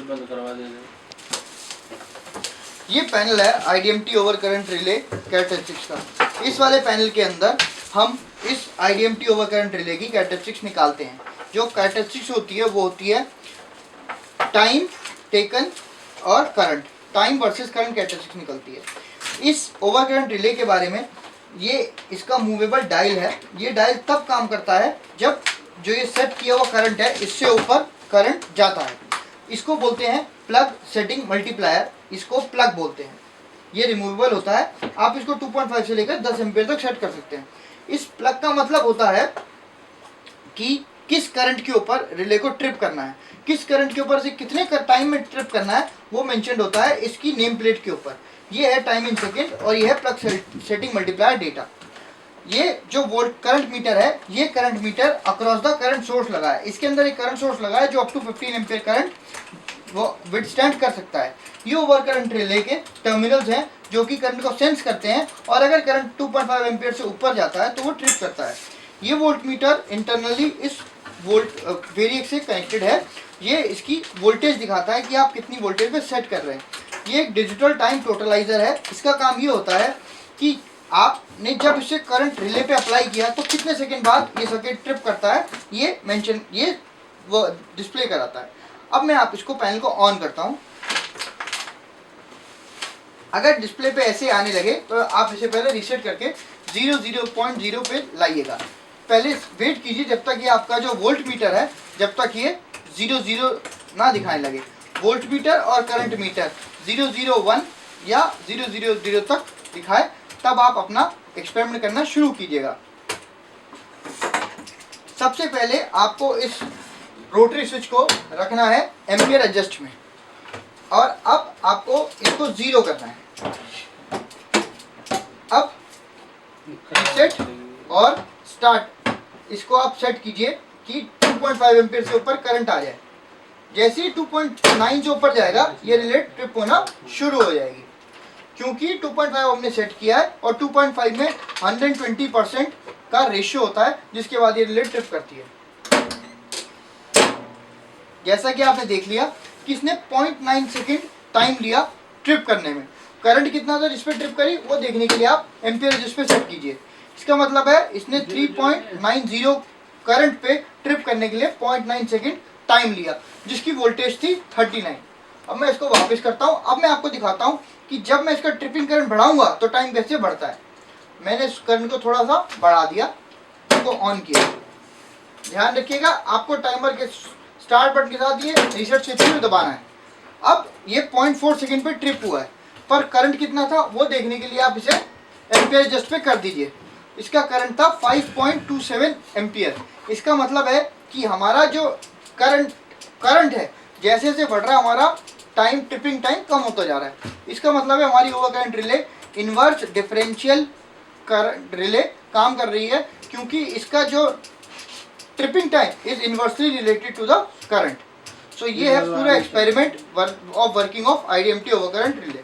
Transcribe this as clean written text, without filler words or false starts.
बंद करवा देंगे। ये पैनल है IDMT over current relay characteristics का। इस वाले पैनल के अंदर हम इस IDMT ओवर करंट रिले की कैरेक्टरिस्टिक्स निकालते हैं। जो कैरेक्टरिस्टिक्स होती है वो होती है टाइम टेकन और current, time versus current characteristics निकलती है। इस ओवर करंट रिले के बारे में, ये इसका मूवेबल डायल है। ये डायल तब काम करता है जब जो ये सेट किया हुआ करंट है इससे ऊपर करंट जाता है। इसको बोलते हैं प्लग सेटिंग मल्टीप्लायर, इसको प्लग बोलते हैं। ये रिमूवेबल होता है, आप इसको 2.5 से लेकर 10 एम्पीयर तक सेट कर सकते हैं। इस प्लग का मतलब होता है कि किस करंट के ऊपर रिले को ट्रिप करना है, किस करंट के ऊपर से कितने टाइम में ट्रिप करना है, वो मेंशन्ड होता है इसकी नेम प्लेट के ऊपर। ये है टाइम इन सेकेंड और ये है प्लग सेटिंग मल्टीप्लायर डेटा। ये जो वोल्ट करंट मीटर है, ये current meter across the current source लगा है। इसके अंदर एक करंट सोर्स लगा है जो अप टू 15 एम्पीयर करंट वो विथस्टैंड कर सकता है। ये ओवर करंट रिले के टर्मिनल्स हैं जो कि करंट को सेंस करते हैं और अगर करंट 2.5 एम्पीयर से ऊपर जाता है तो वो ट्रिप करता है। ये वोल्ट मीटर इंटरनली इस वोल्ट वेरिएक से कनेक्टेड है। ये इसकी वोल्टेज दिखाता है कि आप कितनी वोल्टेज पे सेट कर रहे हैं। ये एक डिजिटल टाइम टोटलाइजर है। इसका काम ये होता है कि आपने जब इसे करंट रिले पे अप्लाई किया तो कितने सेकंड बाद ये सर्किट ट्रिप करता है, ये वो डिस्प्ले कराता है। अब मैं आप इसको पैनल को ऑन करता हूँ। अगर डिस्प्ले पे ऐसे आने लगे तो आप इसे पहले रीसेट करके 0.0 पे लाइएगा। पहले वेट कीजिए जब तक ये आपका जो वोल्ट मीटर है, जब तक ये 0 ना दिखाने लगे। वोल्ट मीटर और करंट मीटर 001 या 000 तक दिखाए, तब आप अपना एक्सपेरिमेंट करना शुरू कीजिएगा। सबसे पहले आपको इस रोटरी स्विच को रखना है एम्पियर एडजस्ट में और अब आपको इसको 0 करना है। अब रीसेट और स्टार्ट, इसको आप सेट कीजिए कि 2.5 एम्पीयर से ऊपर करंट आ जाए। जैसे ही 2.9 से ऊपर जाएगा ये रिले ट्रिप होना शुरू हो जाएगी, क्योंकि 2.5 हमने सेट किया है और 2.5 में 120% का रेशियो होता है जिसके बाद ये रिले ट्रिप करती है। जैसा कि आपने देख लिया कि इसने 0.9 सेकेंड टाइम लिया ट्रिप करने में। करंट कितना था जिस पे ट्रिप करी वो देखने के लिए आप एम्पियर जिस पे सेट कीजिए। इसका मतलब है इसने 3.90 करंट पे ट्रिप करने के लिए 0.9 सेकेंड टाइम लिया, जिसकी वोल्टेज थी 39। अब मैं इसको वापस करता हूँ। अब मैं आपको दिखाता हूँ कि जब मैं इसका ट्रिपिंग करंट बढ़ाऊंगा तो टाइम कैसे बढ़ता है। मैंने इस करंट को थोड़ा सा बढ़ा दिया, इसको ऑन किया। ध्यान रखिएगा आपको टाइमर के स्टार्ट बटन के साथ ये रीसेट स्विच भी दबाना है। अब ये 0.4 सेकेंड पे ट्रिप हुआ है, पर करंट कितना था वो देखने के लिए आप इसे एम्पियर एडजस्ट पे कर दीजिए। इसका करंट था 5.27 एम्पियर। इसका मतलब है कि हमारा जो करंट है जैसे जैसे बढ़ रहा है हमारा टाइम ट्रिपिंग टाइम कम होता जा रहा है। इसका मतलब है हमारी over current relay inverse differential current relay काम कर रही है, क्योंकि इसका जो tripping time is inversely related to the current. So ये है पूरा experiment of working of IDMT over current relay.